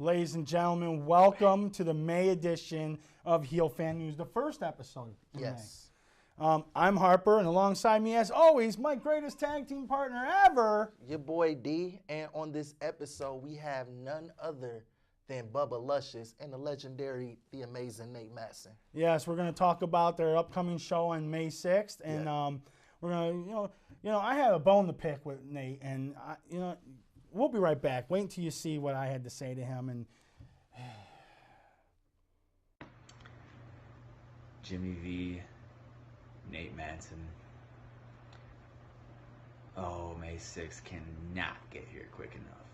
Ladies and gentlemen, welcome to the May edition of Heel Fan News, the first episode. Yes. I'm Harper, and alongside me, as always, my greatest tag team partner ever, Your boy D, and on this episode, we have none other than Bubba Luscious and the legendary, the amazing N8 Mattson. Yes, we're going to talk about their upcoming show on May 6th, and we're going to, I had a bone to pick with Nate, and we'll be right back. Wait until you see what I had to say to him. And Jimmy V, N8 Mattson. Oh, May 6th cannot get here quick enough.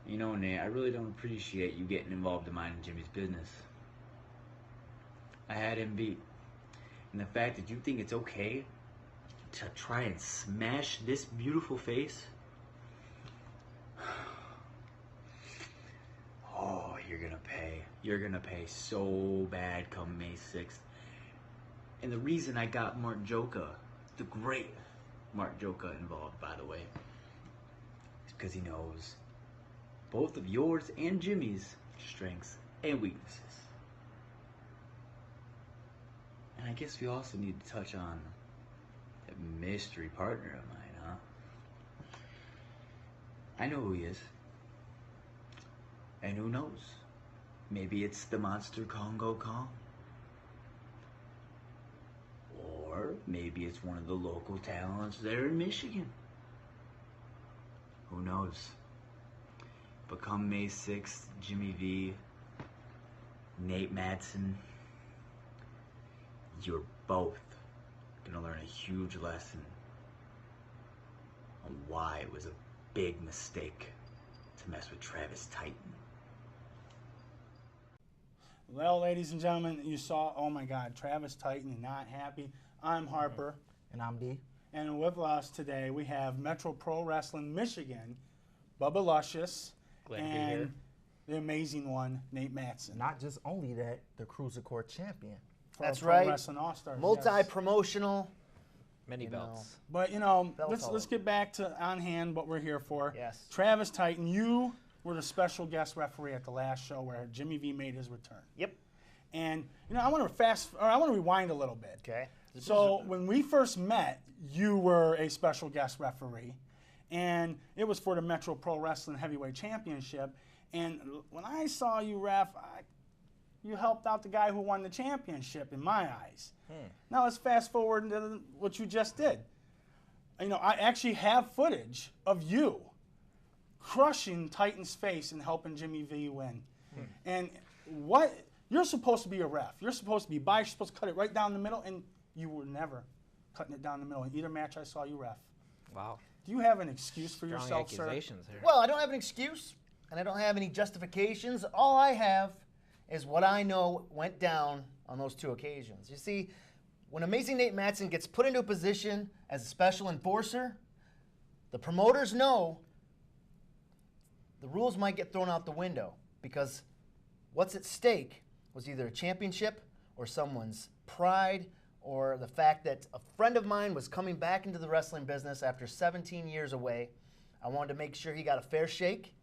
You know, Nate, I really don't appreciate you getting involved in mine and Jimmy's business. I had him beat. And the fact that you think it's okay to try and smash this beautiful face, oh, you're gonna pay. You're gonna pay so bad come May 6th. And the reason I got Mark Joka, the great Mark Joka, involved, by the way, is because he knows both of yours and Jimmy's strengths and weaknesses. And I guess we also need to touch on a mystery partner of mine, huh? I know who he is. And who knows? Maybe it's the monster Congo Kong. Or maybe it's one of the local talents there in Michigan. Who knows? But come May 6th, Jimmy V, N8 Mattson, you're both gonna learn a huge lesson on why it was a big mistake to mess with Travis Titan. well, ladies and gentlemen, you saw, oh my God, Travis Titan not happy. I'm Harper. And I'm D. And with us today, we have Metro Pro Wrestling Michigan, Bubba Luscious, Glad to be and here. the amazing one, N8 Mattson. Not just only that, the Cruiser Court champion. For That's Pro right. Wrestling All-Stars. Multi-promotional. Many You belts. But, Belts all let's over. get back to on hand what we're here for. Yes. Travis Titan, you were the special guest referee at the last show where Jimmy V made his return. Yep. And, I want to rewind a little bit. Okay. So when we first met, you were a special guest referee, and it was for the Metro Pro Wrestling Heavyweight Championship. And when I saw you ref, you helped out the guy who won the championship in my eyes. Now let's fast forward to what you just did. I actually have footage of you crushing Titan's face and helping Jimmy V win. And you're supposed to be a ref. You're supposed to be biased. You're supposed to cut it right down the middle, and you were never cutting it down the middle in either match I saw you ref. Wow. Do you have an excuse for Strong yourself, sir? accusations here. Well, I don't have an excuse, and I don't have any justifications. All I have is what I know went down on those two occasions. You see, when Amazing N8 Mattson gets put into a position as a special enforcer, the promoters know the rules might get thrown out the window because what's at stake was either a championship or someone's pride or the fact that a friend of mine was coming back into the wrestling business after 17 years away. I wanted to make sure he got a fair shake.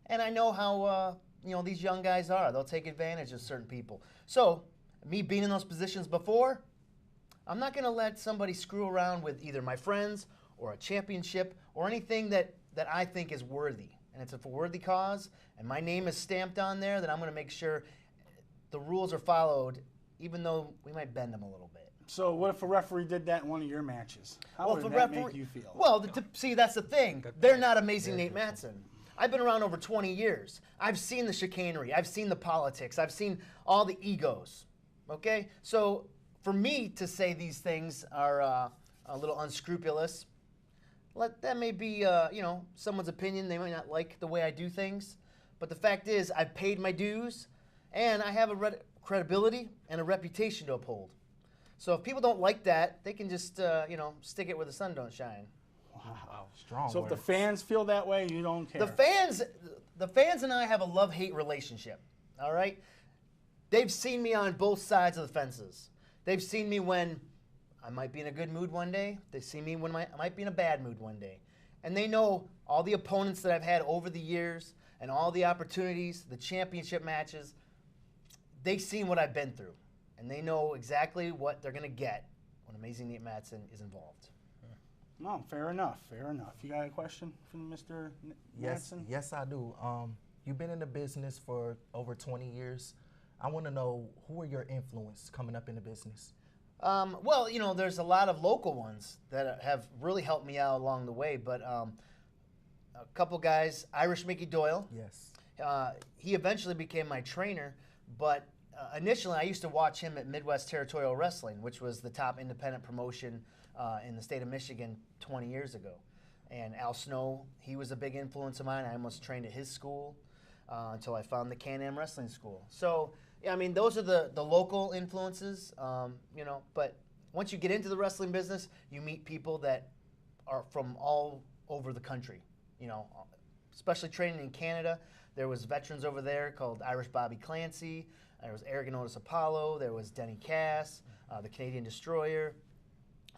And I know how these young guys are. They'll take advantage of certain people. So, me being in those positions before, I'm not going to let somebody screw around with either my friends or a championship or anything that I think is worthy. And it's a worthy cause, and my name is stamped on there, then I'm going to make sure the rules are followed, even though we might bend them a little bit. So what if a referee did that in one of your matches? How would if a that make you feel? Well, see, that's the thing. They're not Amazing N8 Mattson. I've been around over 20 years. I've seen the chicanery. I've seen the politics. I've seen all the egos. Okay? So for me to say these things are a little unscrupulous, that may be someone's opinion. They might not like the way I do things. But the fact is, I've paid my dues, and I have a credibility and a reputation to uphold. So if people don't like that, they can just stick it where the sun don't shine. Wow. Strong So if words. the fans feel that way, you don't care. The fans and I have a love-hate relationship. All right? They've seen me on both sides of the fences. They've seen me when I might be in a good mood one day. They've seen me when I might be in a bad mood one day. And they know all the opponents that I've had over the years. and all the opportunities, the championship matches, they've seen what I've been through, and they know exactly what they're going to get when Amazing Nate Mattson is involved. No, fair enough. Fair enough. You got a question from Mr. Mattson? Yes, I do. You've been in the business for over 20 years. I want to know, who are your influence coming up in the business? Well, you know, there's a lot of local ones that have really helped me out along the way, but a couple guys, Irish Mickey Doyle. Yes. He eventually became my trainer, but initially I used to watch him at Midwest Territorial Wrestling, which was the top independent promotion in the state of Michigan 20 years ago. And Al Snow, he was a big influence of mine. I almost trained at his school until I found the Can-Am Wrestling School. So, yeah, I mean, those are the local influences, you know, but once you get into the wrestling business, you meet people that are from all over the country, you know, especially training in Canada. There was veterans over there called Irish Bobby Clancy. There was Aragon Otis Apollo. There was Denny Cass, the Canadian Destroyer.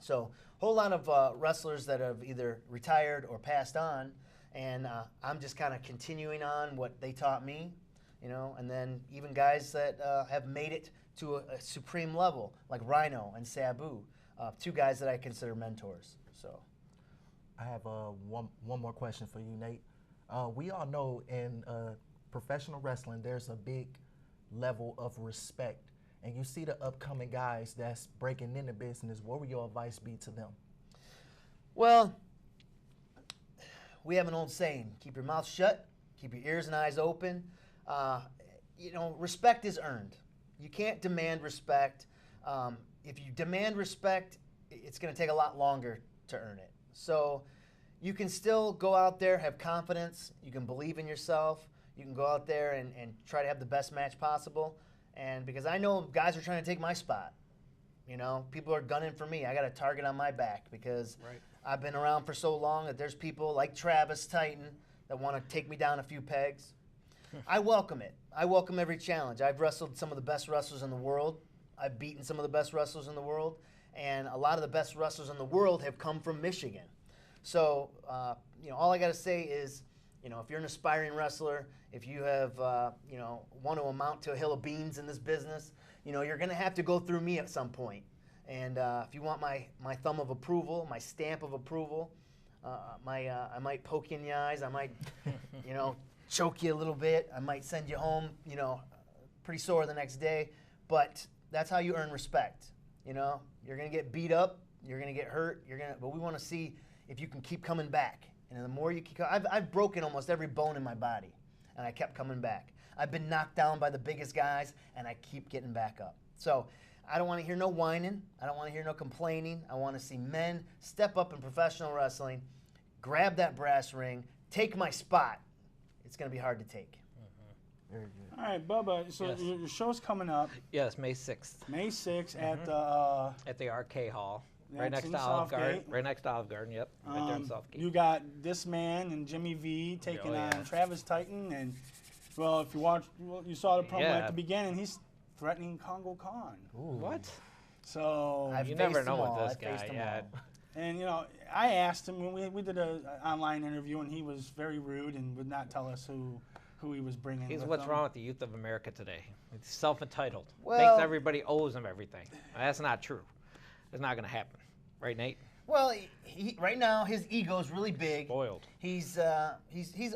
So a whole lot of wrestlers that have either retired or passed on, and I'm just kind of continuing on what they taught me, you know, and then even guys that have made it to a supreme level, like Rhino and Sabu, two guys that I consider mentors. So I have one more question for you, Nate. We all know in professional wrestling, there's a big level of respect. And you see the upcoming guys that's breaking into business. What would your advice be to them? Well, we have an old saying, keep your mouth shut, keep your ears and eyes open. You know, respect is earned. You can't demand respect. If you demand respect, it's going to take a lot longer to earn it. So you can still go out there, have confidence. You can believe in yourself. You can go out there and try to have the best match possible. And because I know guys are trying to take my spot. You know, people are gunning for me. I got a target on my back because I've been around for so long that there's people like Travis Titan that want to take me down a few pegs. I welcome it. I welcome every challenge. I've wrestled some of the best wrestlers in the world. I've beaten some of the best wrestlers in the world. And a lot of the best wrestlers in the world have come from Michigan. So, you know, all I got to say is, you know, if you're an aspiring wrestler, if you have, you know, want to amount to a hill of beans in this business, you know, you're going to have to go through me at some point. And if you want my thumb of approval, my stamp of approval, I might poke you in the eyes. I might, you know, choke you a little bit. I might send you home, you know, pretty sore the next day. But that's how you earn respect. You know, you're going to get beat up. You're going to get hurt. But we want to see if you can keep coming back. And the more you keep, I've broken almost every bone in my body, and I kept coming back. I've been knocked down by the biggest guys, and I keep getting back up. So I don't want to hear no whining. I don't want to hear no complaining. I want to see men step up in professional wrestling, grab that brass ring, take my spot. It's going to be hard to take. Very good. All right, Bubba, so Yes. your show's coming up Yes, May 6th May 6th at the RK Hall, That's right next in to Olive Garden. Southgate. Right next to Olive Garden. Yep, right there in Southgate. You got this man and Jimmy V taking Oh, yeah. on Travis Titan, and well, if you watched, well, you saw the promo Yeah. at the beginning. He's threatening Congo Khan. What? So, I've You never faced know them with all. this I've faced guy, them yeah. all. and you know, I asked him when we did an online interview, and he was very rude and would not tell us who he was bringing. He's with what's him. wrong with the youth of America today. It's self-entitled. Well- Thinks everybody owes him everything. That's not true. It's not going to happen. Right, Nate? Well, right now his ego is really big. Spoiled. He's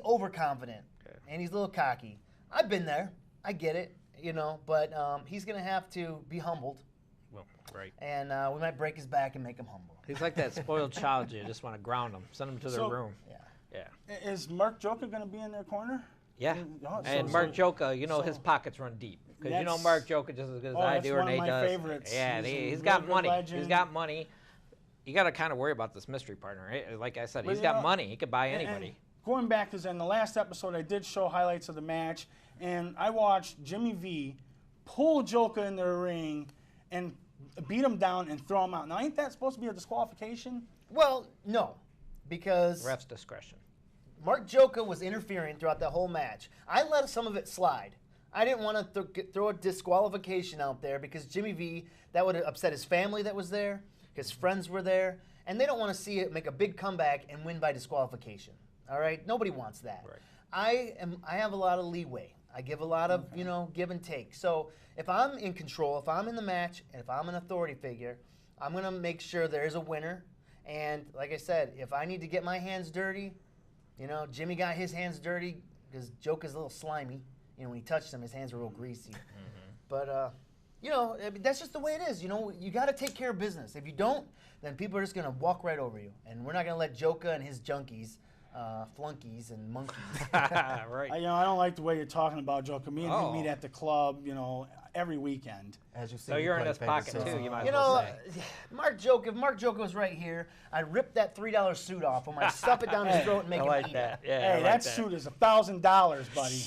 overconfident, Okay. and he's a little cocky. I've been there. I get it, you know, but he's gonna have to be humbled, Well, right. and we might break his back and make him humble. He's like that spoiled child. You just want to ground him, send him to their So- room. Yeah. Yeah. Is Mark Joker going to be in their corner? Yeah. Oh, And so- Mark Joka, you know, so- his pockets run deep. Because you know That's- Mark Joka just as good as Oh, I that's do or one of Nate my does. favorites. Yeah, He's a he's real got good money. He's legend. got money. You got to kind of worry about this mystery partner. Right? Like I said, But he's you got know, money. He could buy And anybody. going back, because in the last episode I did show highlights of the match, and I watched Jimmy V pull Joker in the ring and beat him down and throw him out. Now, ain't that supposed to be a disqualification? Well, no, because Ref's discretion. Mark Joka was interfering throughout the whole match. I let some of it slide. I didn't want to throw a disqualification out there because Jimmy V, that would have upset his family that was there, his friends were there, and they don't want to see it make a big comeback and win by disqualification. All right? Nobody wants that. Right. I have a lot of leeway. I give a lot of, you know, give and take. So if I'm in control, if I'm in the match, and if I'm an authority figure, I'm going to make sure there's a winner. And like I said, if I need to get my hands dirty, you know, Jimmy got his hands dirty because Joker's a little slimy. You know, when he touched him, his hands were real greasy. But, you know, I mean, that's just the way it is. You know, you got to take care of business. If you don't, then people are just going to walk right over you. And we're not going to let Joker and his junkies, flunkies and monkeys. Right. You know, I don't like the way you're talking about Joker. Me and him Oh. meet at the club, you know, every weekend. As you see, So we you're in play his pocket favorite too. songs. You might You as well know, say. if Mark Joker was right here, I'd rip that $3 suit off him. I'd stuff it down his throat and make I him like eat that. it. Yeah, I Hey, like that that. suit is $1,000, buddy.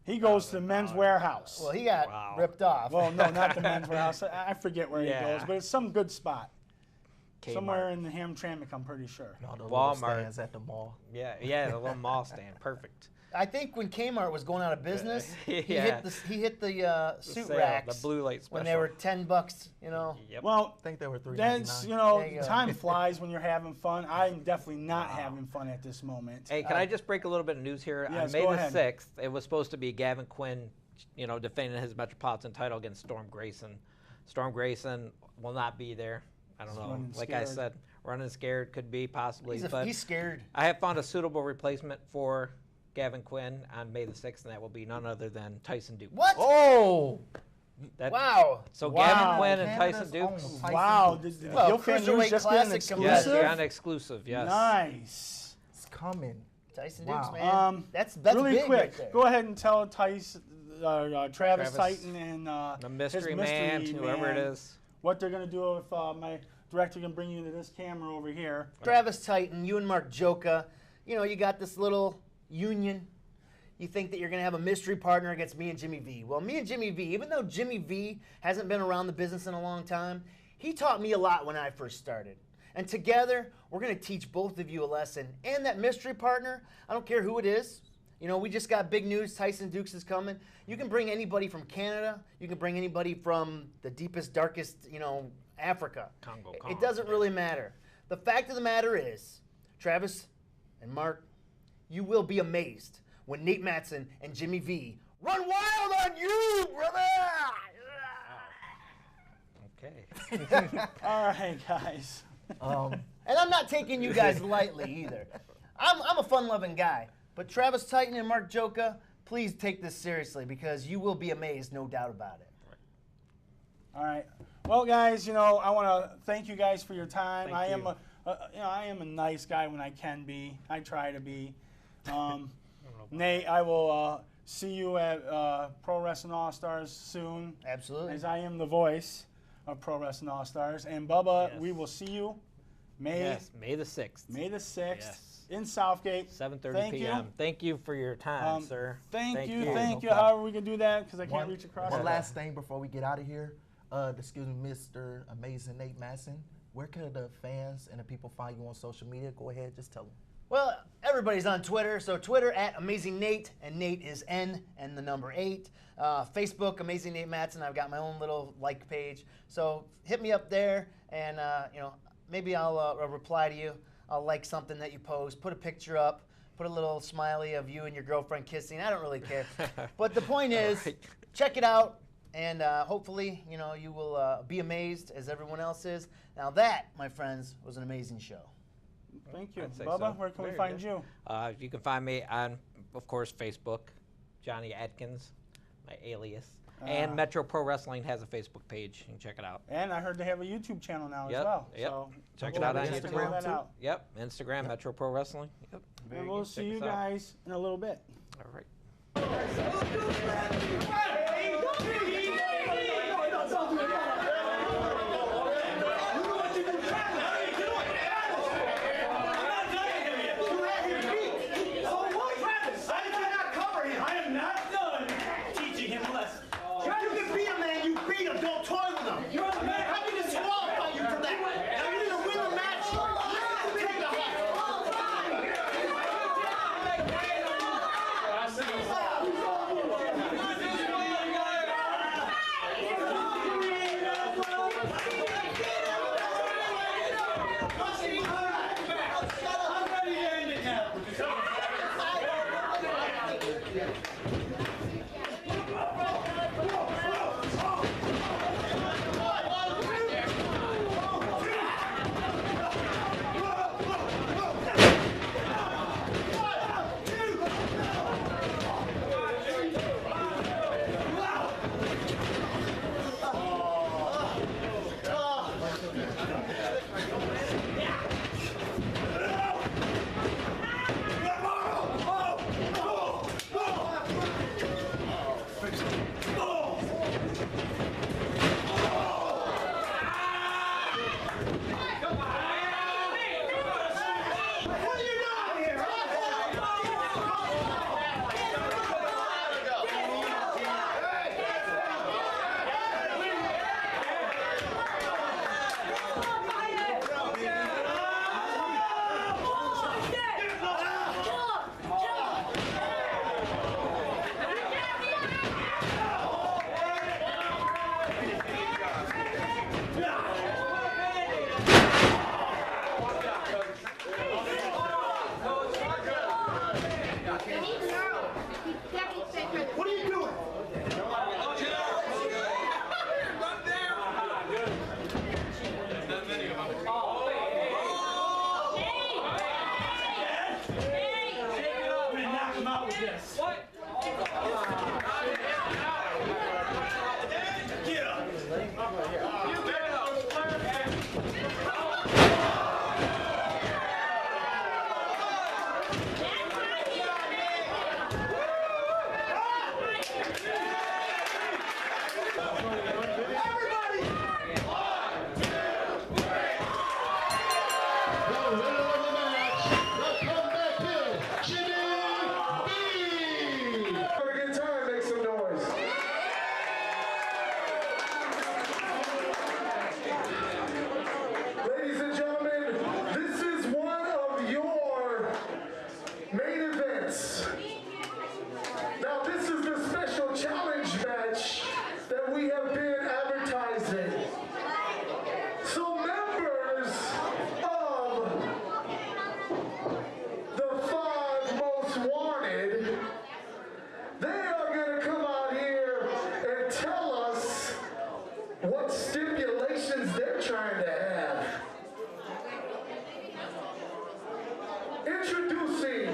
He goes to the Men's Warehouse. Well, he got Wow. ripped off. Well, no, not the Men's Warehouse. I forget where Yeah. he goes, but it's some good spot. Kmart. Somewhere in the Hamtramck, I'm pretty sure. And all the Walmart. little stands at the mall. Yeah, the little mall stand. Perfect. I think when Kmart was going out of business, he Yeah. hit the suit sale, racks the blue light when they special. were $10. You know. Yep. Well, I think they were $3.99. that's, you know, There you go. time flies when you're having fun. I'm definitely not having fun at this moment. Hey, can I just break a little bit of news here? Yes, On May go the ahead. 6th, it was supposed to be Gavin Quinn, you know, defending his Metropolitan title against Storm Grayson. Storm Grayson will not be there. I don't know. running Like I scared. said, running scared could be possibly. He's scared. I have found a suitable replacement for Gavin Quinn on May the 6th, and that will be none other than Tyson Duke. What? Oh! That- Wow. So Wow. Gavin Quinn and Canada's Tyson Duke. own Tyson Wow, Dukes. did Well, Gil Fan News Cruiserweight just get an Classic Yes, exclusive? you're on exclusive. Yes. Nice. It's coming. Tyson Wow. Dukes, man. That's really big quick. right there. Go ahead and tell Travis Travis, Titan and The his mystery man, whoever it man, is. what they're gonna do if my director can bring you to this camera over here. Travis Titan, you and Mark Joka, you know, you got this little union. You think that you're going to have a mystery partner against me and Jimmy V. Well, me and Jimmy V, even though Jimmy V hasn't been around the business in a long time, he taught me a lot when I first started. And together, we're going to teach both of you a lesson. And that mystery partner, I don't care who it is. You know, we just got big news. Tyson Dukes is coming. You can bring anybody from Canada. You can bring anybody from the deepest, darkest, you know, Africa. Congo, It doesn't really matter. The fact of the matter is, Travis and Mark, you will be amazed when Nate Mattson and Jimmy V run wild on you, brother! Okay. All right, guys. And I'm not taking you guys lightly either. I'm a fun-loving guy. But Travis Titan and Mark Joka, please take this seriously because you will be amazed, no doubt about it. All right. Well, guys, you know, I want to thank you guys for your time. Thank I you. am I am a nice guy when I can be. I try to be. Nate, I will see you at Pro Wrestling All Stars soon, Absolutely. as I am the voice of Pro Wrestling All Stars. And Bubba, Yes. we will see you May Yes, May the 6th. May the 6th Yes. in Southgate. 7:30 Thank p.m. you. Thank you for your time, sir. Thank you. No Thank you. problem. However we can do that because I can't reach across. One it. last thing before we get out of here. Excuse me, Mr. Amazing Nate Mattson. Where can the fans and the people find you on social media? Go ahead, just tell them. Well, everybody's on Twitter. So Twitter at Amazing Nate, and Nate is N and the number 8. Facebook, Amazing Nate Mattson. I've got my own little like page. So hit me up there, and you know, maybe I'll reply to you. I'll like something that you post. Put a picture up. Put a little smiley of you and your girlfriend kissing. I don't really care. But the point is, right. check it out, and hopefully, you know, you will be amazed as everyone else is. Now that, my friends, was an amazing show. Thank you. I'd say Bubba, so. where can we Very find good. you? You can find me on, of course, Facebook, Johnny Atkins, my alias. And Metro Pro Wrestling has a Facebook page. You can check it out. And I heard they have a YouTube channel now Yep, as well. yep. So Check it we'll out on have to YouTube. check that out. Yep, Instagram, Metro Pro Wrestling. Yep. Very And we'll good. see Check you us out. guys in a little bit. All right. Introducing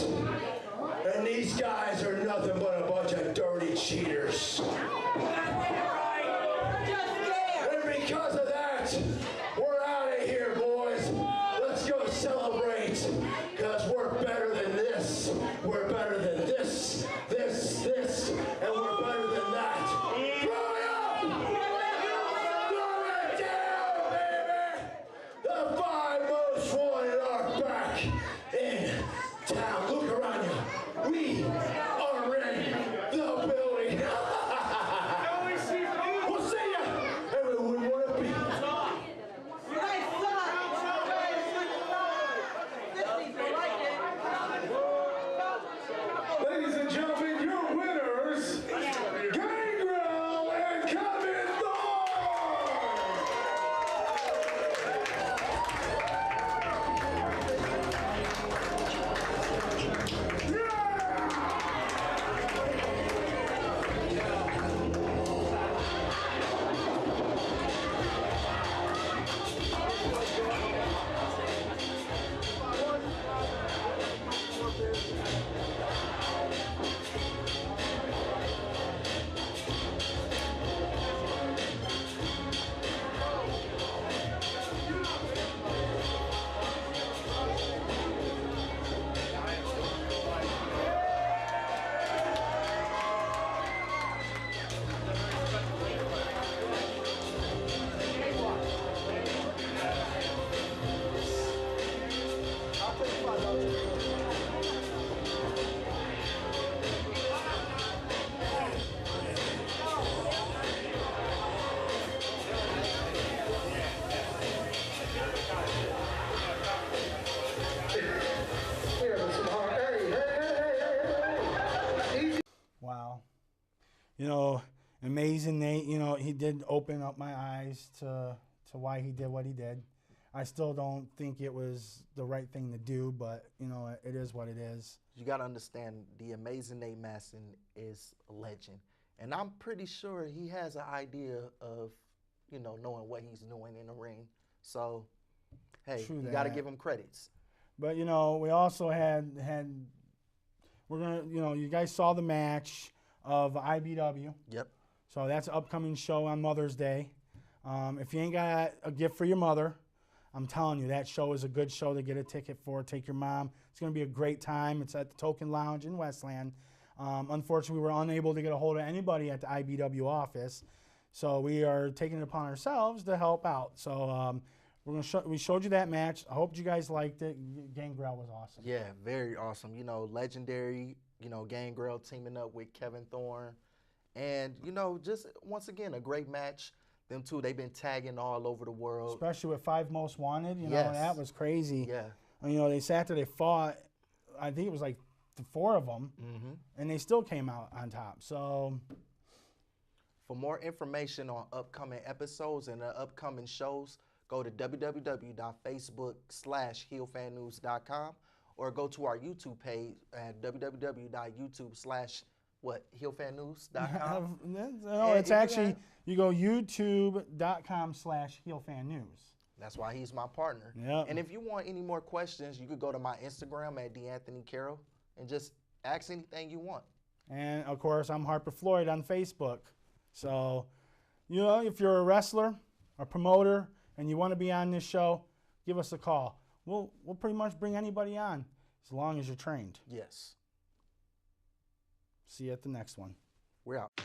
right. And these guys are nothing but a bunch of dirty cheaters. And because of that, we're out of here, boys. Let's go celebrate, because we're better than this. We're better than this, and we're better than that. Throw it up! Throw it down, baby! The 5 most wanted are back in town. Look around you. We are in the building. We'll see ya. Everyone want to be. Ladies and gentlemen, your winners, Gangrel and Kevin Wow. You know, amazing Nate. You know, he did open up my eyes to why he did what he did. I still don't think it was the right thing to do, but, you know, it is what it is. You got to understand, the amazing Nate Mattson is a legend. And I'm pretty sure he has an idea of, you know, knowing what he's doing in the ring. So, hey, True you got to that. give him credits. But, you know, we also had we're going to, you know, you guys saw the match of IBW. Yep. So that's an upcoming show on Mother's Day. If you ain't got a gift for your mother, I'm telling you, that show is a good show to get a ticket for. Take your mom. It's going to be a great time. It's at the Token Lounge in Westland. Unfortunately, we were unable to get a hold of anybody at the IBW office. So we are taking it upon ourselves to help out. So we showed you that match. I hope you guys liked it. Gangrel was awesome. Yeah, very awesome. You know, legendary, you know, Gangrel teaming up with Kevin Thorne. And, you know, just once again, a great match. Them two, they've been tagging all over the world. Especially with 5 Most Wanted. You know, Yes. that was crazy. Yeah. You know, they sat there, they fought. I think it was like the 4 of them. Mm-hmm. And they still came out on top. So For more information on upcoming episodes and upcoming shows, go to www.facebook.com/HeelFanNews.com or go to our YouTube page at www.youtube/HeelFanNews.com. No, it's actually, you go youtube.com/HeelFanNews. That's why he's my partner. Yep. And if you want any more questions, you could go to my Instagram at DAnthonyCarroll and just ask anything you want. And, of course, I'm Harper Floyd on Facebook. So, you know, if you're a wrestler, a promoter, and you want to be on this show, give us a call. We'll pretty much bring anybody on as long as you're trained. Yes. See you at the next one. We're out.